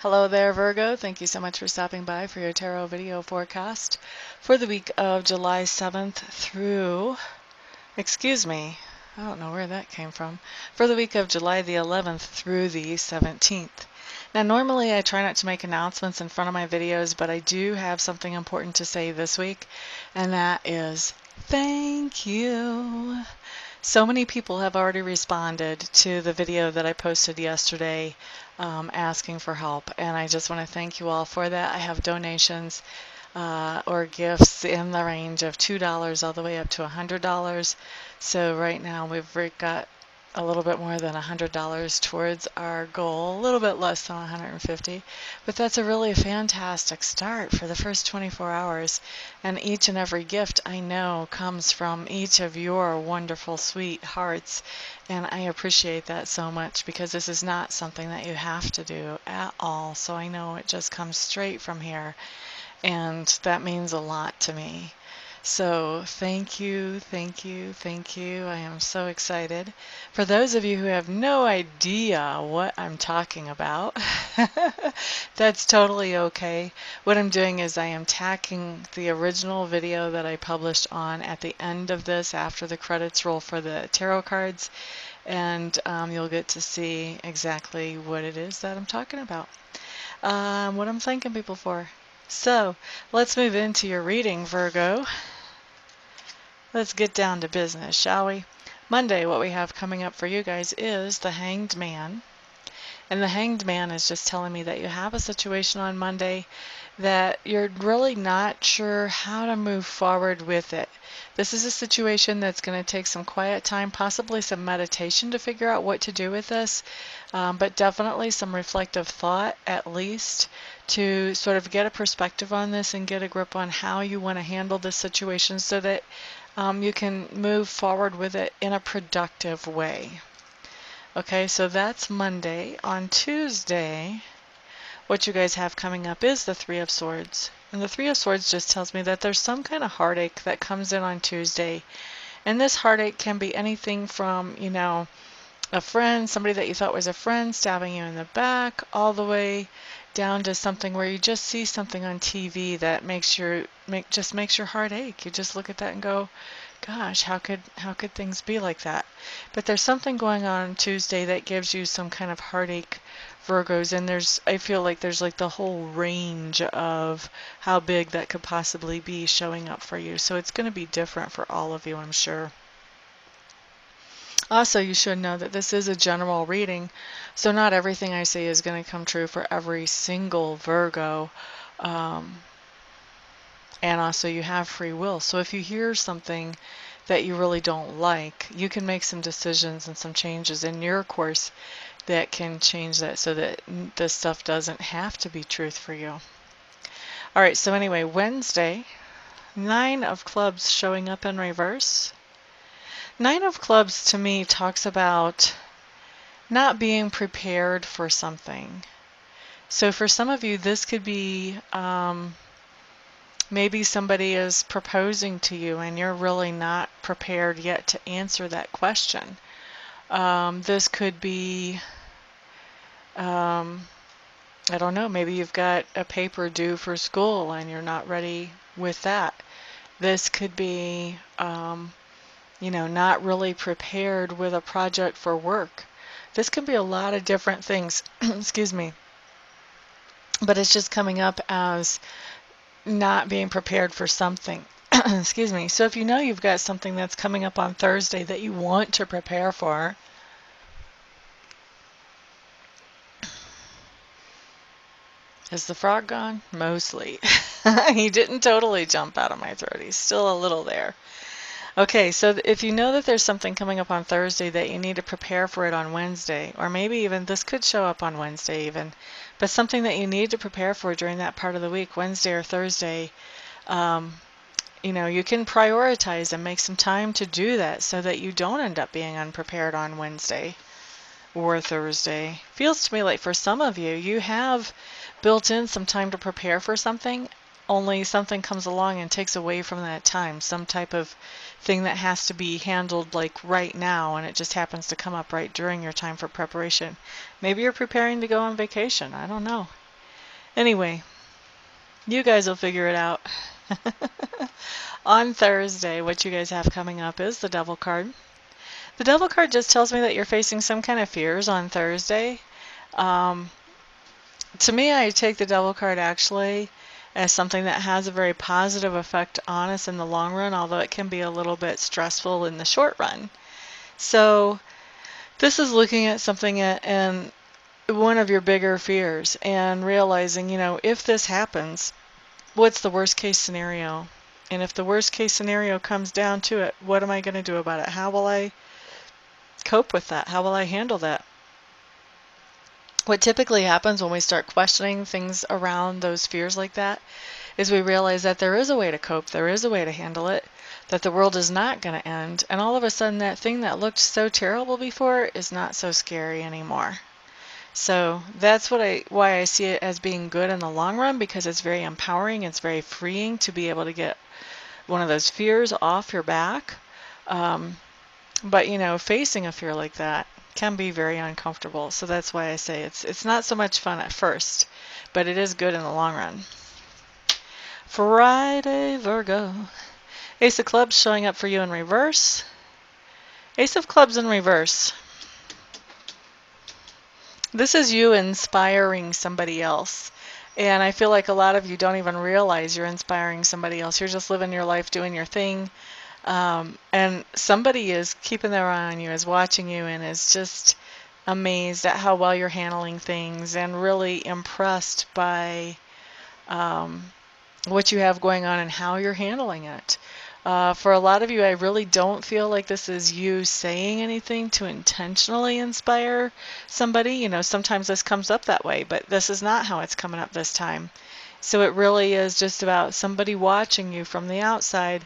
Hello there, Virgo. Thank you so much for stopping by for your tarot video forecast for the week of July 7th through, I don't know where that came from, for the week of July the 11th through the 17th. Now, normally I try not to make announcements in front of my videos, but I do have something important to say this week, and that is thank you. So many people have already responded to the video that I posted yesterday asking for help, and I just want to thank you all for that. I have donations or gifts in the range of $2 all the way up to $100. So right now we've got a little bit more than $100 towards our goal, a little bit less than 150, but that's a really fantastic start for the first 24 hours. And each and every gift I know comes from each of your wonderful, sweet hearts, and I appreciate that so much because this is not something that you have to do at all. So I know it just comes straight from here, and that means a lot to me. So thank you, thank you, thank you. I am so excited. For those of you who have no idea what I'm talking about, that's totally okay. What I'm doing is I am tacking the original video that I published on at the end of this after the credits roll for the tarot cards, and you'll get to see exactly what it is that I'm talking about, what I'm thanking people for. So let's move into your reading, Virgo. Let's get down to business, shall we? Monday, what we have coming up for you guys is the Hanged Man. And the Hanged Man is just telling me that you have a situation on Monday that you're really not sure how to move forward with it. This is a situation that's going to take some quiet time, possibly some meditation to figure out what to do with this, but definitely some reflective thought at least to sort of get a perspective on this and get a grip on how you want to handle this situation so that you can move forward with it in a productive way. Okay, so that's Monday. On Tuesday, what you guys have coming up is the Three of Swords. And the Three of Swords just tells me that there's some kind of heartache that comes in on Tuesday. And this heartache can be anything from, a friend, somebody that you thought was a friend stabbing you in the back, all the way down to something where you just see something on TV that makes your heart ache. You just look at that and go, gosh, how could things be like that? But there's something going on Tuesday that gives you some kind of heartache, Virgos, and I feel like there's like the whole range of how big that could possibly be showing up for you. So it's going to be different for all of you, I'm sure. Also, you should know that this is a general reading, so not everything I say is going to come true for every single Virgo. And also you have free will. So if you hear something that you really don't like, you can make some decisions and some changes in your course that can change that so that this stuff doesn't have to be truth for you. All right, so anyway, Wednesday, 9 of Clubs showing up in reverse. 9 of Clubs to me talks about not being prepared for something. So for some of you, this could be maybe somebody is proposing to you and you're really not prepared yet to answer that question. This could be, I don't know, maybe you've got a paper due for school and you're not ready with that. This could be, not really prepared with a project for work. This could be a lot of different things, excuse me, but it's just coming up as not being prepared for something. Excuse me. So if you know you've got something that's coming up on Thursday that you want to prepare for, is the frog gone? Mostly. He didn't totally jump out of my throat. He's still a little there. Okay, so if you know that there's something coming up on Thursday that you need to prepare for it on Wednesday, or maybe even this could show up on Wednesday even, but something that you need to prepare for during that part of the week, Wednesday or Thursday, you can prioritize and make some time to do that so that you don't end up being unprepared on Wednesday or Thursday. Feels to me like for some of you, you have built in some time to prepare for something, only something comes along and takes away from that time, some type of thing that has to be handled like right now, and it just happens to come up right during your time for preparation. Maybe you're preparing to go on vacation. I don't know. Anyway, you guys will figure it out. On Thursday, what you guys have coming up is the Devil card. The Devil card just tells me that you're facing some kind of fears on Thursday. To me, I take the Devil card actually as something that has a very positive effect on us in the long run, although it can be a little bit stressful in the short run. So this is looking at something and one of your bigger fears and realizing, if this happens, what's the worst case scenario? And if the worst case scenario comes down to it, what am I going to do about it? How will I cope with that? How will I handle that? What typically happens when we start questioning things around those fears like that is we realize that there is a way to cope, there is a way to handle it, that the world is not going to end, and all of a sudden that thing that looked so terrible before is not so scary anymore. So that's why I see it as being good in the long run, because it's very empowering, it's very freeing to be able to get one of those fears off your back. But facing a fear like that can be very uncomfortable. So that's why I say it's not so much fun at first, but it is good in the long run. Friday, Virgo. Ace of Clubs showing up for you in reverse. Ace of Clubs in reverse. This is you inspiring somebody else. And I feel like a lot of you don't even realize you're inspiring somebody else. You're just living your life, doing your thing. And somebody is keeping their eye on you, is watching you, and is just amazed at how well you're handling things and really impressed by what you have going on and how you're handling it. For a lot of you, I really don't feel like this is you saying anything to intentionally inspire somebody. Sometimes this comes up that way, but this is not how it's coming up this time. So it really is just about somebody watching you from the outside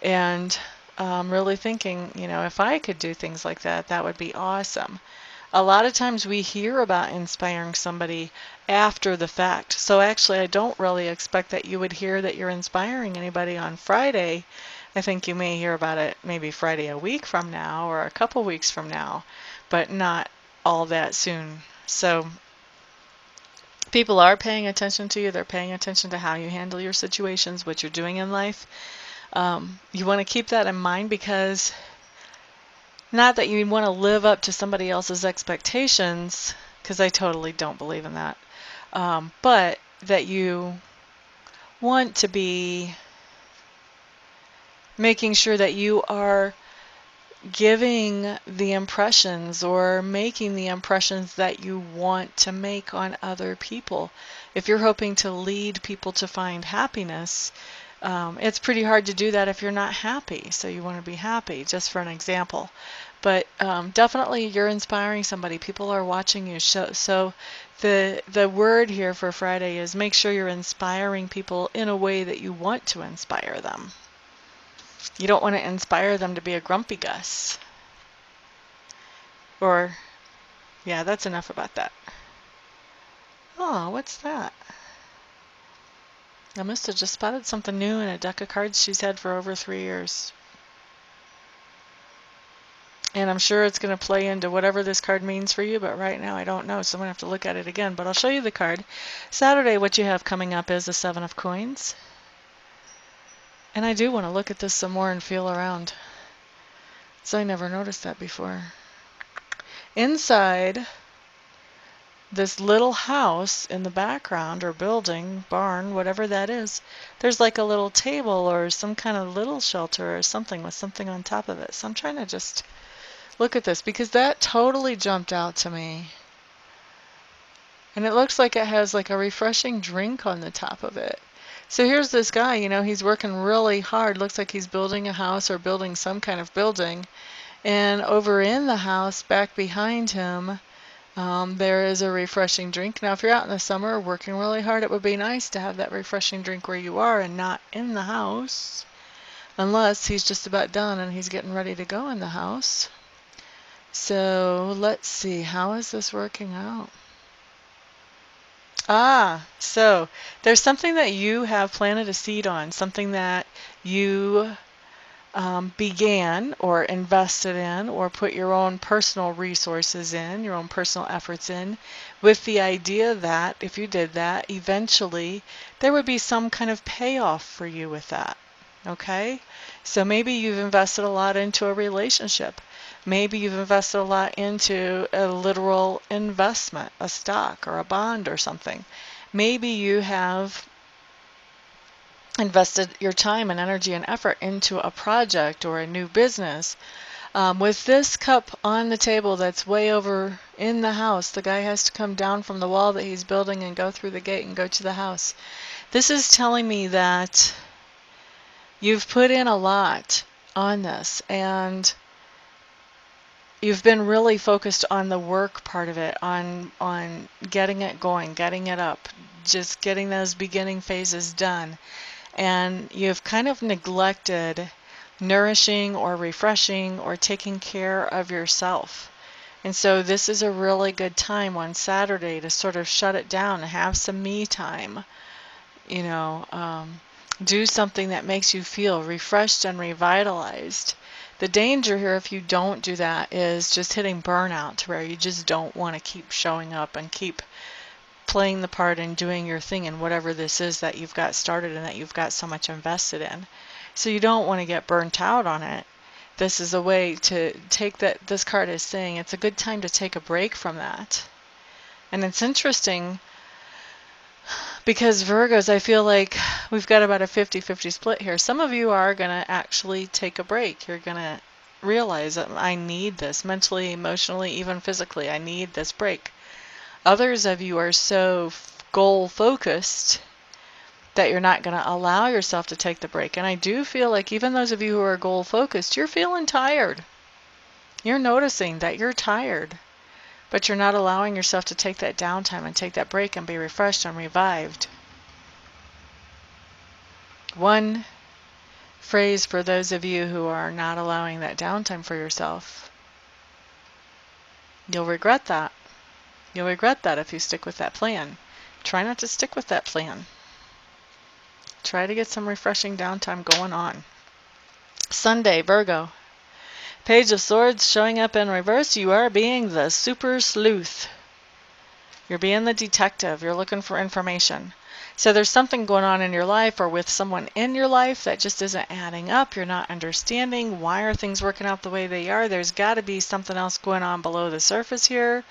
and really thinking, if I could do things like that, that would be awesome. A lot of times we hear about inspiring somebody after the fact. So actually, I don't really expect that you would hear that you're inspiring anybody on Friday. I think you may hear about it maybe Friday a week from now or a couple weeks from now, but not all that soon. So people are paying attention to you. They're paying attention to how you handle your situations, what you're doing in life. You want to keep that in mind, because not that you want to live up to somebody else's expectations, because I totally don't believe in that, but that you want to be making sure that you are giving the impressions or making the impressions that you want to make on other people. If you're hoping to lead people to find happiness, it's pretty hard to do that if you're not happy. So you want to be happy, just for an example. But definitely you're inspiring somebody. People are watching you. So the word here for Friday is make sure you're inspiring people in a way that you want to inspire them. You don't want to inspire them to be a grumpy Gus. Or, yeah, that's enough about that. Oh, what's that? Amista just spotted something new in a deck of cards she's had for over 3 years. And I'm sure it's going to play into whatever this card means for you, but right now I don't know, so I'm going to have to look at it again. But I'll show you the card. Saturday, what you have coming up is the 7 of Coins. And I do want to look at this some more and feel around. So I never noticed that before. Inside this little house in the background, or building, barn, whatever that is, there's like a little table or some kind of little shelter or something with something on top of it. So I'm trying to just look at this, because that totally jumped out to me. And it looks like it has like a refreshing drink on the top of it. So here's this guy, he's working really hard. Looks like he's building a house or building some kind of building. And over in the house, back behind him, there is a refreshing drink. Now, if you're out in the summer working really hard, it would be nice to have that refreshing drink where you are and not in the house. Unless he's just about done and he's getting ready to go in the house. So let's see, how is this working out? So there's something that you have planted a seed on, something that you began or invested in or put your own personal resources in, your own personal efforts in, with the idea that if you did that, eventually there would be some kind of payoff for you with that. Okay? So maybe you've invested a lot into a relationship. Maybe you've invested a lot into a literal investment, a stock or a bond or something. Maybe you have invested your time and energy and effort into a project or a new business. With this cup on the table that's way over in the house, the guy has to come down from the wall that he's building and go through the gate and go to the house. This is telling me that you've put in a lot on this, and you've been really focused on the work part of it, on getting it going, getting it up, just getting those beginning phases done. And you've kind of neglected nourishing or refreshing or taking care of yourself. And so this is a really good time on Saturday to sort of shut it down and have some me time. You know, do something that makes you feel refreshed and revitalized. The danger here, if you don't do that, is just hitting burnout, to where you just don't want to keep showing up and keep playing the part and doing your thing in whatever this is that you've got started and that you've got so much invested in. So you don't want to get burnt out on it. This is a way to take that. This card is saying it's a good time to take a break from that. And it's interesting because Virgos, I feel like we've got about a 50-50 split here. Some of you are going to actually take a break. You're going to realize that I need this mentally, emotionally, even physically. I need this break. Others of you are so goal-focused that you're not going to allow yourself to take the break. And I do feel like even those of you who are goal-focused, you're feeling tired. You're noticing that you're tired, but you're not allowing yourself to take that downtime and take that break and be refreshed and revived. One phrase for those of you who are not allowing that downtime for yourself: you'll regret that. You'll regret that if you stick with that plan. Try not to stick with that plan. Try to get some refreshing downtime going on. Sunday, Virgo. Page of Swords showing up in reverse. You are being the super sleuth. You're being the detective. You're looking for information. So there's something going on in your life or with someone in your life that just isn't adding up. You're not understanding why are things working out the way they are. There's got to be something else going on below the surface here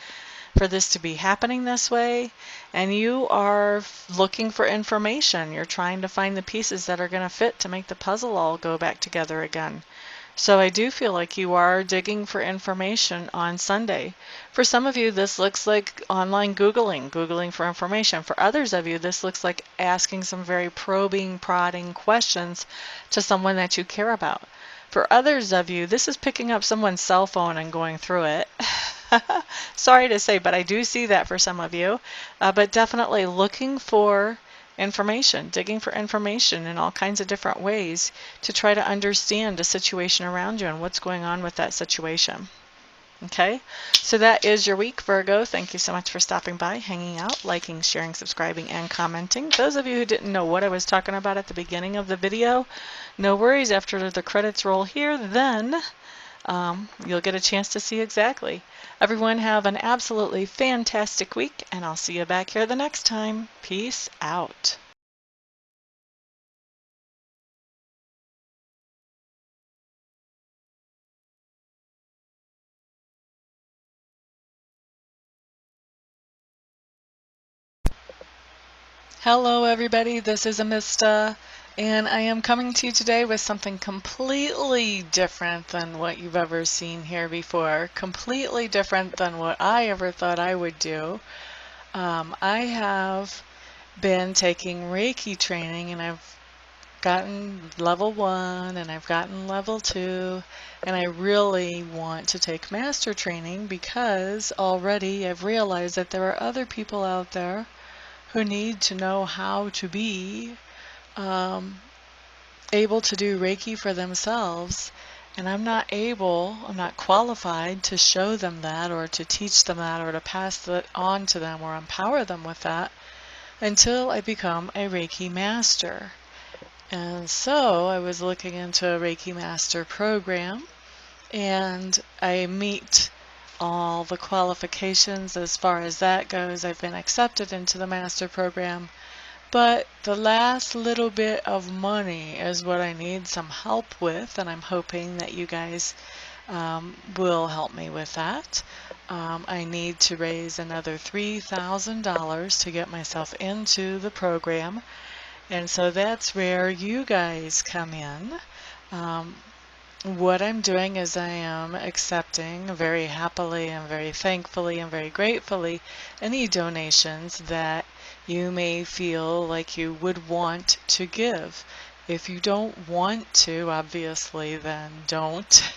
for this to be happening this way. And you are looking for information. You're trying to find the pieces that are going to fit to make the puzzle all go back together again. So I do feel like you are digging for information on Sunday. For some of you, this looks like online Googling for information. For others of you, this looks like asking some very probing, prodding questions to someone that you care about. For others of you, this is picking up someone's cell phone and going through it. Sorry to say, but I do see that for some of you. But definitely looking for information, digging for information in all kinds of different ways to try to understand the situation around you and what's going on with that situation. Okay, so that is your week, Virgo. Thank you so much for stopping by, hanging out, liking, sharing, subscribing, and commenting. Those of you who didn't know what I was talking about at the beginning of the video, no worries. After the credits roll here, then you'll get a chance to see exactly. Everyone have an absolutely fantastic week, and I'll see you back here the next time. Peace out. Hello everybody, this is Amista, and I am coming to you today with something completely different than what you've ever seen here before, completely different than what I ever thought I would do. I have been taking Reiki training, and I've gotten level 1 and I've gotten level 2, and I really want to take master training because already I've realized that there are other people out there who need to know how to be able to do Reiki for themselves, and I'm not qualified to show them that or to teach them that or to pass that on to them or empower them with that until I become a Reiki master. And so I was looking into a Reiki Master Program, and I meet all the qualifications as far as that goes. I've been accepted into the Master Program, but the last little bit of money is what I need some help with, and I'm hoping that you guys will help me with that. I need to raise another $3,000 to get myself into the program, and so that's where you guys come in. What I'm doing is I am accepting very happily and very thankfully and very gratefully any donations that you may feel like you would want to give. If you don't want to, obviously, then don't.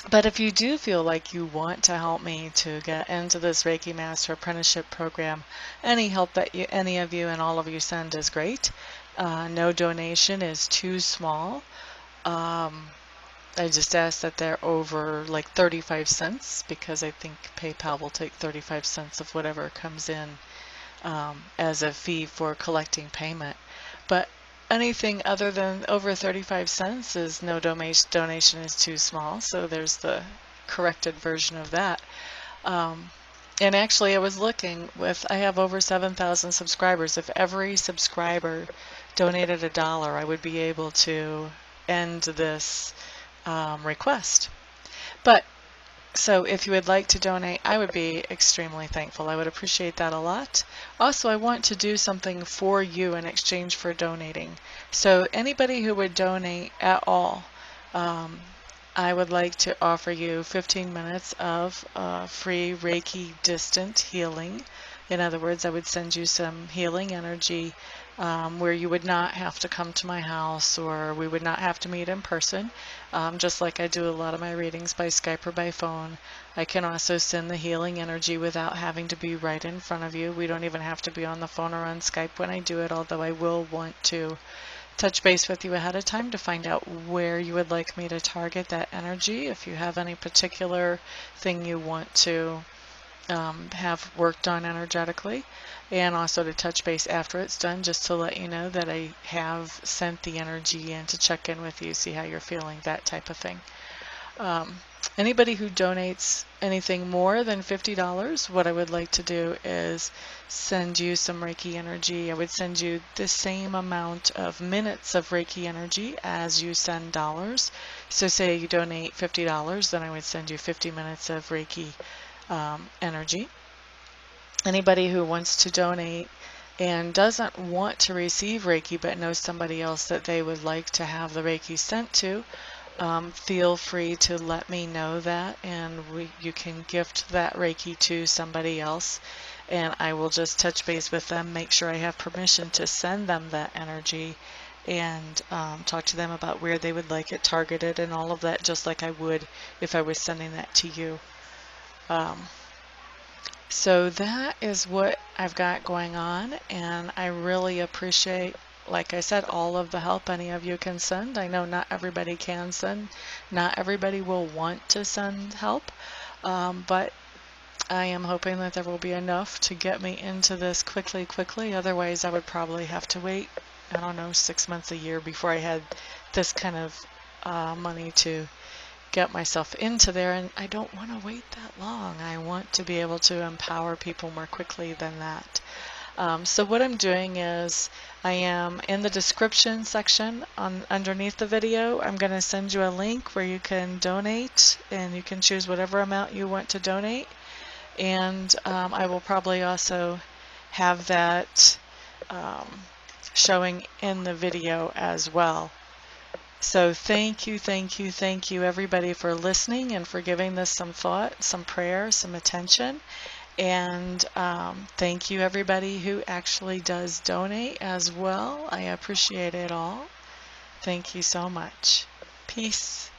But if you do feel like you want to help me to get into this Reiki Master Apprenticeship Program, any help that any of you and all of you send is great. No donation is too small. I just ask that they're over like 35 cents, because I think PayPal will take 35 cents of whatever comes in as a fee for collecting payment. But anything other than over 35 cents is no donation is too small, so there's the corrected version of that. And actually I was looking I have over 7,000 subscribers. If every subscriber donated $1, I would be able to end this request. But so if you would like to donate, I would be extremely thankful. I would appreciate that a lot. Also, I want to do something for you in exchange for donating. So anybody who would donate at all, I would like to offer you 15 minutes of free Reiki distant healing. In other words, I would send you some healing energy where you would not have to come to my house, or we would not have to meet in person. Just like I do a lot of my readings by Skype or by phone. I can also send the healing energy without having to be right in front of you. We don't even have to be on the phone or on Skype when I do it, although I will want to touch base with you ahead of time to find out where you would like me to target that energy. If you have any particular thing you want to have worked on energetically, and also to touch base after it's done, just to let you know that I have sent the energy in to check in with you, see how you're feeling, that type of thing. Anybody who donates anything more than $50, what I would like to do is send you some Reiki energy. I would send you the same amount of minutes of Reiki energy as you send dollars. So say you donate $50, then I would send you 50 minutes of Reiki energy. Anybody who wants to donate and doesn't want to receive Reiki but knows somebody else that they would like to have the Reiki sent to, feel free to let me know that, and you can gift that Reiki to somebody else, and I will just touch base with them, make sure I have permission to send them that energy, and talk to them about where they would like it targeted and all of that, just like I would if I was sending that to you. So that is what I've got going on, and I really appreciate, like I said, all of the help any of you can send. I know not everybody can send, not everybody will want to send help, but I am hoping that there will be enough to get me into this quickly. Otherwise, I would probably have to wait, I don't know, 6 months, a year before I had this kind of money to get myself into there, and I don't want to wait that long. I want to be able to empower people more quickly than that. So what I'm doing is I am in the description section underneath the video. I'm going to send you a link where you can donate, and you can choose whatever amount you want to donate, and I will probably also have that showing in the video as well. So thank you everybody for listening and for giving this some thought, some prayer, some attention. And thank you everybody who actually does donate as well. I appreciate it all. Thank you so much. Peace.